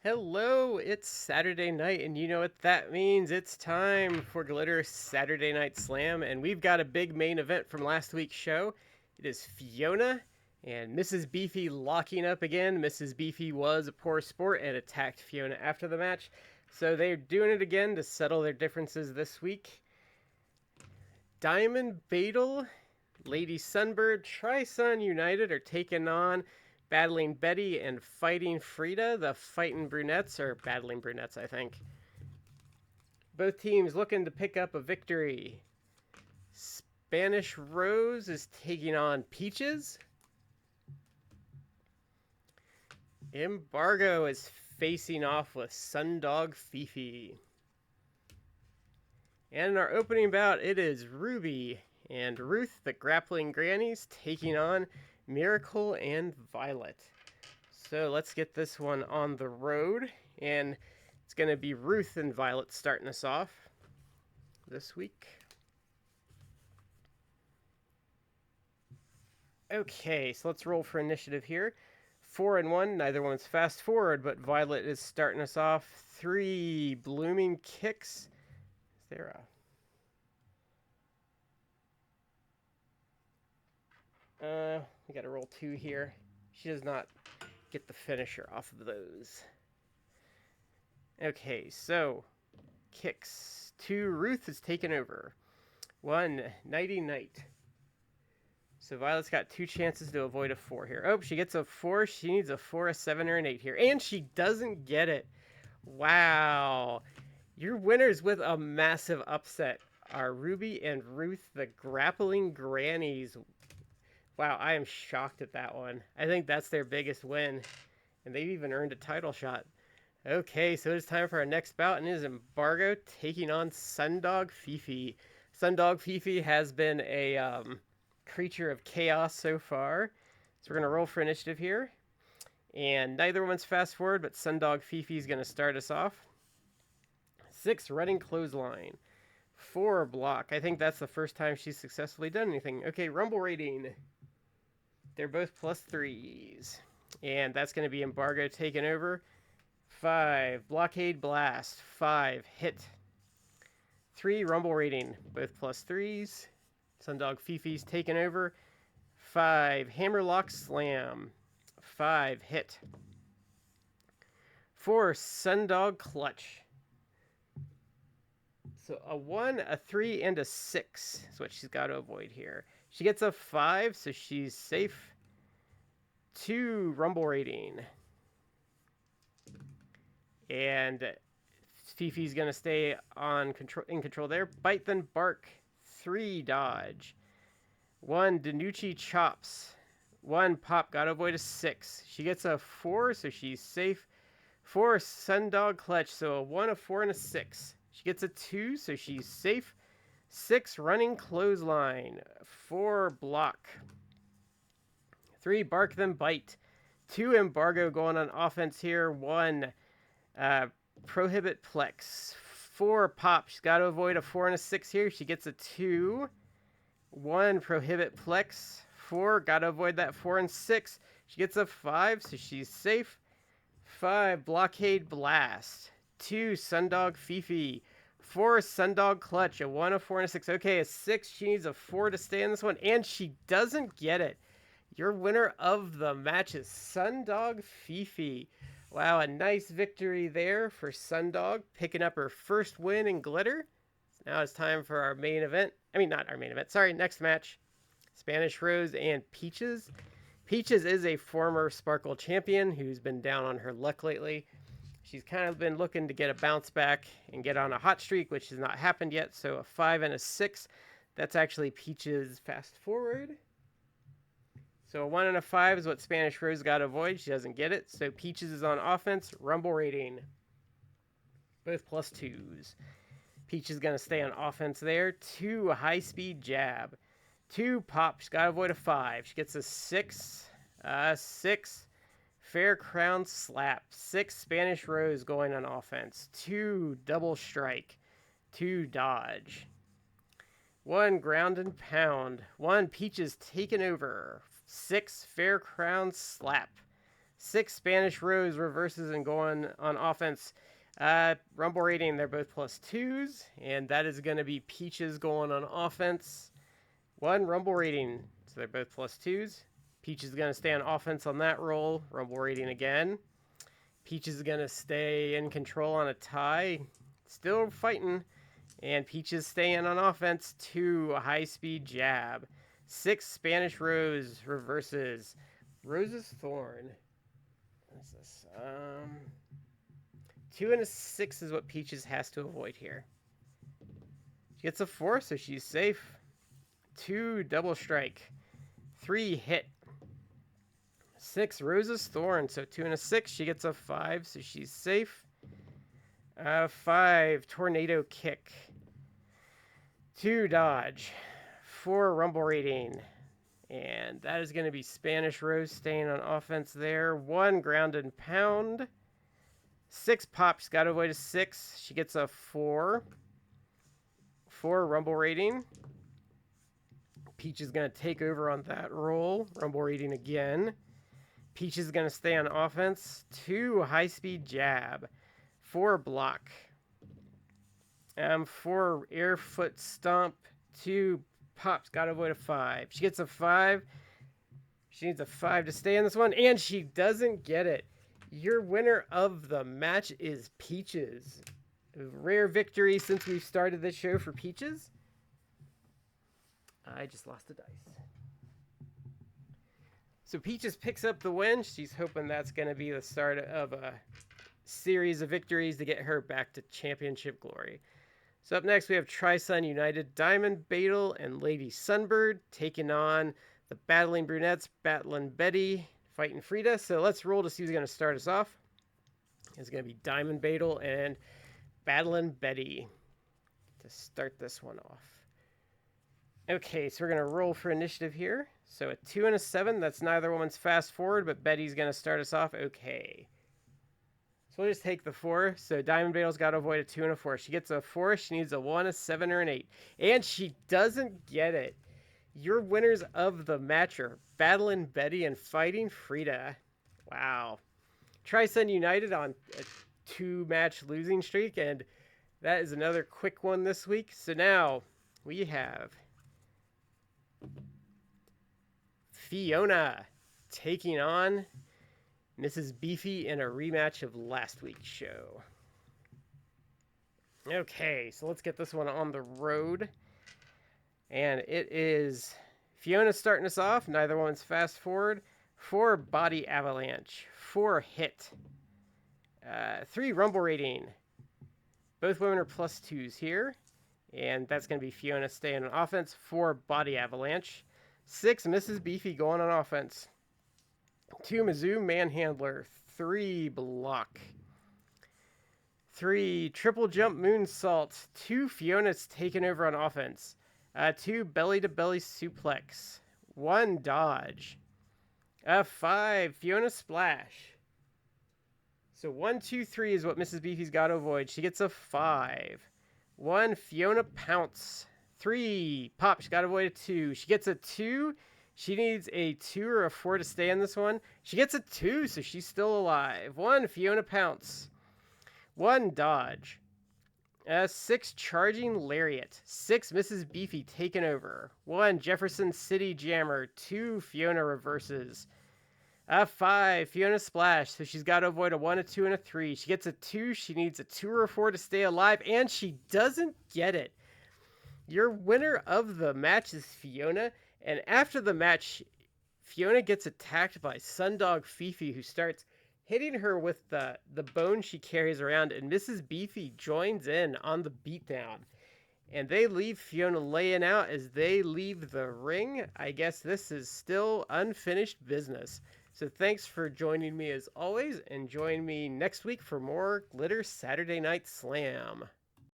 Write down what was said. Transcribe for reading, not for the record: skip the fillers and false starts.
Hello, it's Saturday night, and you know what that means. It's time for Glitter Saturday Night Slam, and we've got a big main event from last week's show. It is Fiona and Mrs. Beefy locking up again. Mrs. Beefy was a poor sport and attacked Fiona after the match, so they're doing it again to settle their differences this week. Diamond Beetle, Lady Sunbird, TriSun United are taking on Battling Betty and Fighting Frida, the Fightin Brunettes, or Battling Brunettes, I think. Both teams looking to pick up a victory. Spanish Rose is taking on Peaches. Embargo is facing off with Sundog Fifi. And in our opening bout, it is Ruby and Ruth, the Grappling Grannies, taking on Miracle and Violet. So let's get this one on the road, and it's going to be Ruth and Violet starting us off this week. Okay, so let's roll for initiative here. 4 and 1, neither one's fast forward, but Violet is starting us off. 3 blooming kicks. Is there a... we gotta roll 2 here. She does not get the finisher off of those. Okay, so kicks. 2, Ruth is taken over. 1, Nighty Night. So Violet's got 2 chances to avoid a 4 here. Oh, she gets a 4. She needs a 4, a 7, or an 8 here. And she doesn't get it. Wow. Your winners with a massive upset are Ruby and Ruth, the Grappling Grannies. Wow, I am shocked at that one. I think that's their biggest win. And they've even earned a title shot. Okay, so it's time for our next bout, and it is Embargo taking on Sundog Fifi. Sundog Fifi has been a creature of chaos so far. So we're going to roll for initiative here. And neither one's fast forward, but Sundog Fifi is going to start us off. 6, running clothesline. 4, block. I think that's the first time she's successfully done anything. Okay, rumble rating. They're both +3s. And that's going to be Embargo taking over. 5, blockade blast. 5, hit. 3, rumble rating. Both +3s. Sundog Fifi's taking over. 5, hammerlock slam. 5, hit. 4, Sundog clutch. So a 1, a 3, and a 6 is what she's got to avoid here. She gets a 5, so she's safe. 2, rumble rating. And Fifi's going to stay in control there. Bite then bark. 3, dodge. 1, Danucci chops. 1, pop, got to avoid a 6. She gets a 4, so she's safe. 4, Sundog clutch, so a 1, a 4, and a 6. She gets a 2, so she's safe. 6, running clothesline. 4, block. 3, bark then bite. 2, embargo going on offense here. 1, prohibit plex. 4, pop. She's got to avoid a 4 and a 6 here. She gets a 2. 1, prohibit plex. 4, got to avoid that 4 and 6. She gets a 5, so she's safe. 5, blockade blast. 2, Sundog Fifi. 4, Sundog clutch. A 1, a 4, and a 6. Okay, a 6. She needs a 4 to stay in this one, and she doesn't get it. Your winner of the match is Sundog Fifi. Wow, a nice victory there for Sundog, picking up her first win in Glitter. Now it's time for our main event. I mean, not our main event. Sorry, next match. Spanish Rose and Peaches. Peaches is a former Sparkle champion who's been down on her luck lately. She's kind of been looking to get a bounce back and get on a hot streak, which has not happened yet. So a 5 and a 6. That's actually Peaches fast forward. So a 1 and a 5 is what Spanish Rose got to avoid. She doesn't get it. So Peaches is on offense. Rumble rating. Both +2s. Peach is going to stay on offense there. 2, high-speed jab. 2, pop. She's got to avoid a 5. She gets a 6. 6, fair crown slap. 6, Spanish Rose going on offense. 2, double strike. 2, dodge. 1, ground and pound. 1, Peaches taken over. 6, fair crown slap. 6 Spanish Rose reverses and going on offense. Rumble rating, they're both +2s, and that is going to be Peaches going on offense. 1 Rumble rating, so they're both +2s. Peach is going to stay on offense on that roll. Rumble rating again. Peach is going to stay in control on a tie. Still fighting. And Peach is staying on offense. 2 high-speed jab. 6 Spanish Rose reverses. Rose's Thorn. What's this? 2 and a 6 is what Peaches has to avoid here. She gets a 4, so she's safe. 2 double strike. 3 hit. 6 Rose's Thorn, so 2 and a 6. She gets a 5, so she's safe. 5 Tornado Kick. 2 dodge. 4 rumble rating. And that is going to be Spanish Rose staying on offense there. 1 ground and pound. 6 pop. She's got to avoid a 6. She gets a 4. 4 rumble rating. Peach is going to take over on that roll. Rumble rating again. Peach is going to stay on offense. 2 high-speed jab. 4 block. 4 air foot stomp. 2 pops. Got to avoid a 5. She gets a 5. She needs a 5 to stay in this one. And she doesn't get it. Your winner of the match is Peaches. A rare victory since we've started this show for Peaches. I just lost a dice. So Peaches picks up the win. She's hoping that's going to be the start of a series of victories to get her back to championship glory. So up next we have TriSun United, Diamond Beetle, and Lady Sunbird taking on the Battlin Brunettes, Battlin Betty, fighting Frida. So let's roll to see who's going to start us off. It's going to be Diamond Beetle and Battlin Betty to start this one off. Okay, so we're going to roll for initiative here. So a 2 and a 7, that's neither woman's fast forward, but Betty's going to start us off. Okay. So we'll just take the 4. So Diamond Beetle's got to avoid a 2 and a 4. She gets a 4, she needs a 1, a 7, or an 8. And she doesn't get it. Your winners of the match are Battlin Betty and Fighting Frida. Wow. TriSun United on a 2-match losing streak, and that is another quick one this week. So now we have Fiona taking on Mrs. Beefy in a rematch of last week's show. Okay, so let's get this one on the road. And it is Fiona starting us off. Neither one's fast forward. 4 body avalanche. 4 hit. 3 rumble rating. Both women are +2s here. And that's going to be Fiona staying on offense. 4 body avalanche. 6 Mrs. Beefy going on offense. 2 Mizzou manhandler. 3 block. 3 triple jump moonsault. 2 Fiona's taking over on offense. 2 belly to belly suplex. 1 dodge. 5 Fiona splash. So 1, 2, 3 is what Mrs. Beefy's got to avoid. She gets a 5. 1 Fiona pounce. 3 pop. She's got to avoid a 2. She gets a 2. She needs a 2 or a 4 to stay in this one. She gets a 2, so she's still alive. 1 Fiona pounce. 1 dodge. 6 charging lariat. 6 Mrs. Beefy taking over. 1 Jefferson City jammer. 2 Fiona reverses. 5 Fiona splash. So she's got to avoid a 1, a 2, and a 3. She gets a 2. She needs a 2 or a 4 to stay alive, and she doesn't get it. Your winner of the match is Fiona, and after the match, Fiona gets attacked by Sundog Fifi, who starts hitting her with the bone she carries around, and Mrs. Beefy joins in on the beatdown. And they leave Fiona laying out as they leave the ring. I guess this is still unfinished business. So thanks for joining me as always, and join me next week for more Glitter Saturday Night Slam.